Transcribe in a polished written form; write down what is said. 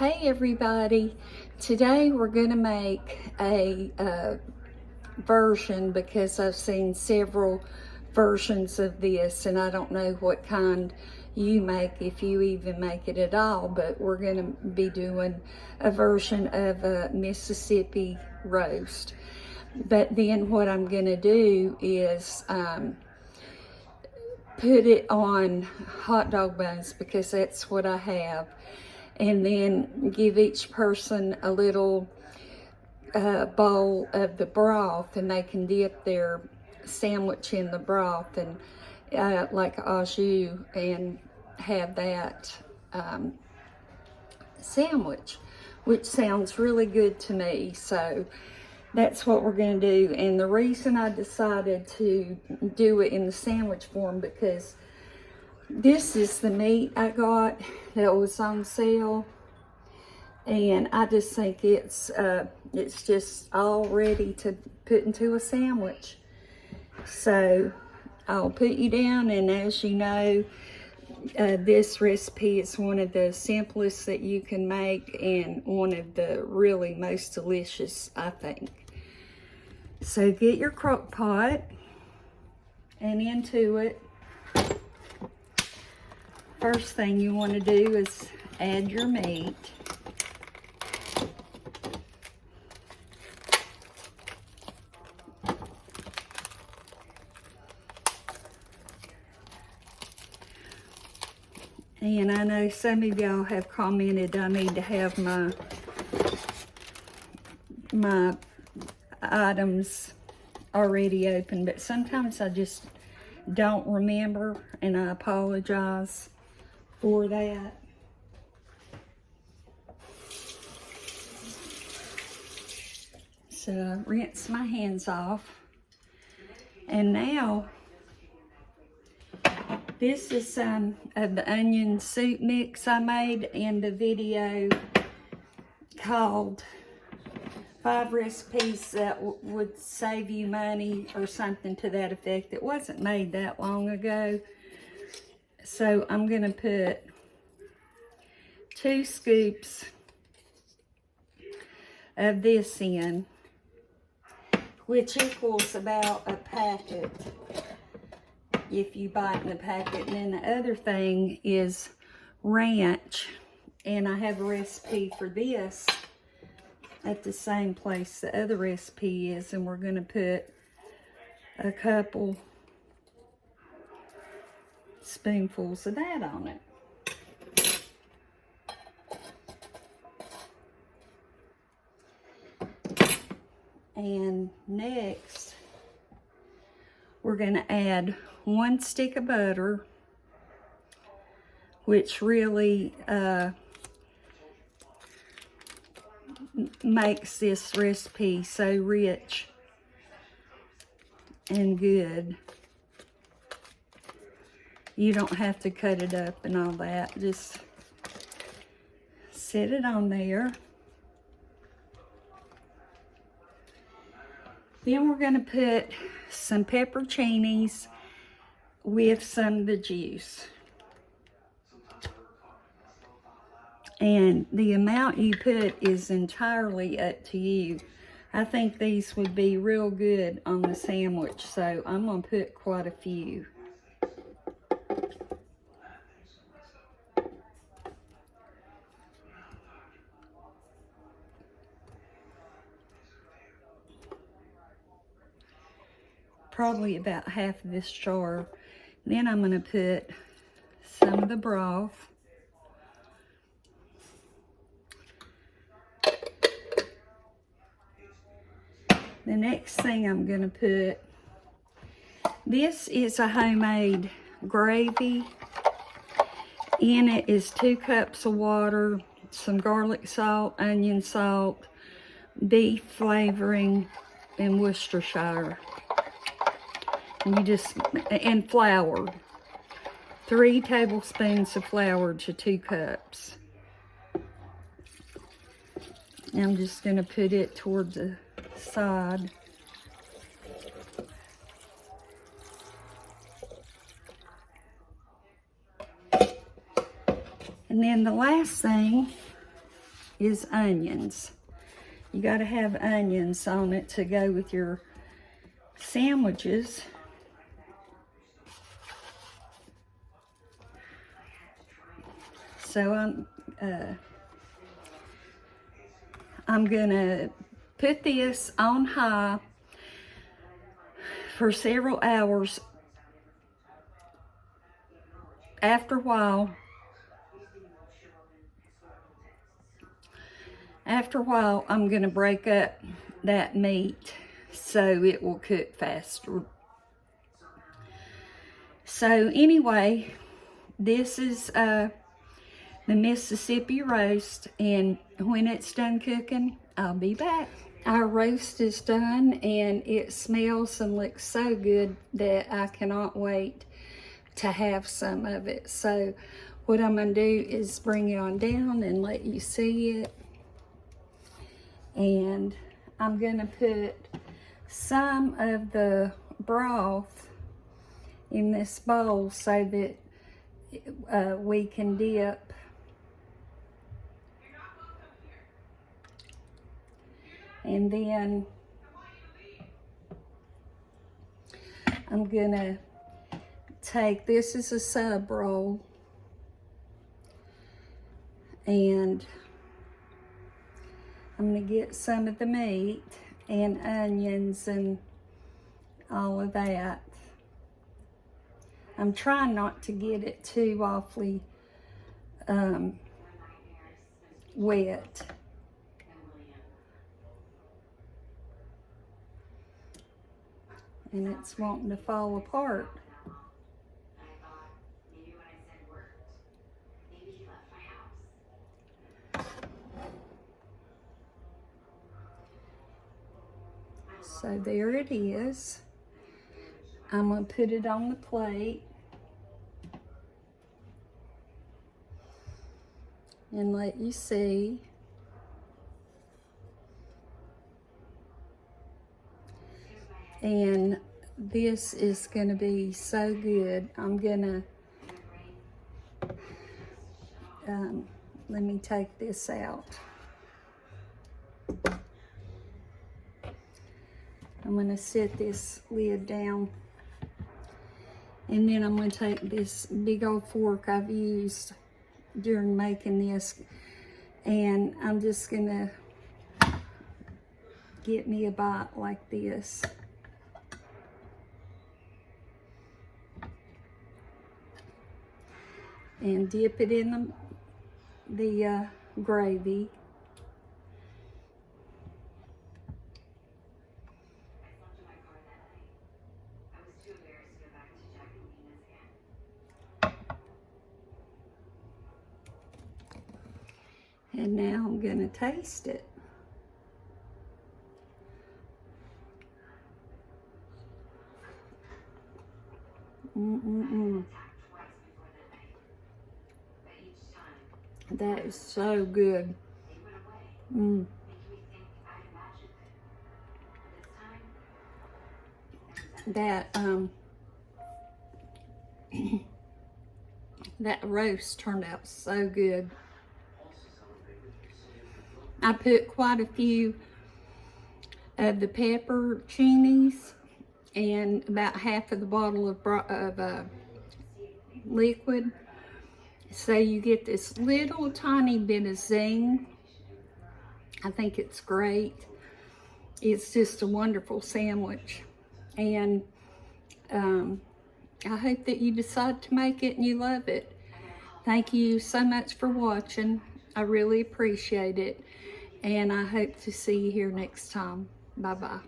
Hey everybody, today we're going to make a version because I've seen several versions of this and I don't know what kind you make, if you even make it at all, but we're going to be doing a version of a Mississippi roast. But then what I'm going to do is put it on hot dog buns because that's what I have. And then give each person a little bowl of the broth, and they can dip their sandwich in the broth and like au jus, and have that sandwich, which sounds really good to me. So that's what we're going to do. And the reason I decided to do it in the sandwich form, because this is the meat I got that was on sale, and I just think it's just all ready to put into a sandwich. So I'll put you down, and as you know, this recipe is one of the simplest that you can make and one of the really most delicious, I think. So get your crock pot, and into it, first thing you want to do is add your meat. And I know some of y'all have commented I need to have my items already open, but sometimes I just don't remember, and I apologize for that. So I rinse my hands off. And now, this is some of the onion soup mix I made in the video called 5 Recipes That Would Save You Money, or something to that effect. It wasn't made that long ago. So I'm going to put 2 scoops of this in, which equals about a packet if you buy it in a packet. And then the other thing is ranch, and I have a recipe for this at the same place the other recipe is, and we're going to put a couple spoonfuls of that on it. And next, we're going to add 1 stick of butter, which really makes this recipe so rich and good. You don't have to cut it up and all that. Just set it on there. Then we're going to put some pepperoncinis with some of the juice. And the amount you put is entirely up to you. I think these would be real good on the sandwich, so I'm going to put quite a few. Probably about half of this jar. Then I'm going to put some of the broth. The next thing I'm going to put, this is a homemade gravy. In it is 2 cups of water, some garlic salt, onion salt, beef flavoring, and Worcestershire. And flour. 3 tablespoons of flour to 2 cups. I'm just going to put it toward the side. And then the last thing is onions. You got to have onions on it to go with your sandwiches. So I'm gonna put this on high for several hours. After a while, I'm gonna break up that meat so it will cook faster. So anyway, this is the Mississippi roast, and when it's done cooking, I'll be back. Our roast is done, and it smells and looks so good that I cannot wait to have some of it. So what I'm gonna do is bring it on down and let you see it. And I'm gonna put some of the broth in this bowl so that we can dip. And then I'm gonna take, this is a sub roll, and I'm gonna get some of the meat and onions and all of that. I'm trying not to get it too awfully wet. And it's wanting to fall apart. So there it is. I'm gonna put it on the plate and let you see. And this is gonna be so good. I'm gonna, let me take this out. I'm gonna set this lid down, and then I'm gonna take this big old fork I've used during making this, and I'm just gonna get me a bite like this. And dip it in the gravy. And now I'm gonna taste it. That is so good. That that roast turned out so good. I put quite a few of the pepperoncinis and about half of the bottle of liquid. So you get this little tiny bit of zing. I think it's great. It's just a wonderful sandwich. And I hope that you decide to make it and you love it. Thank you so much for watching. I really appreciate it. And I hope to see you here next time. Bye-bye.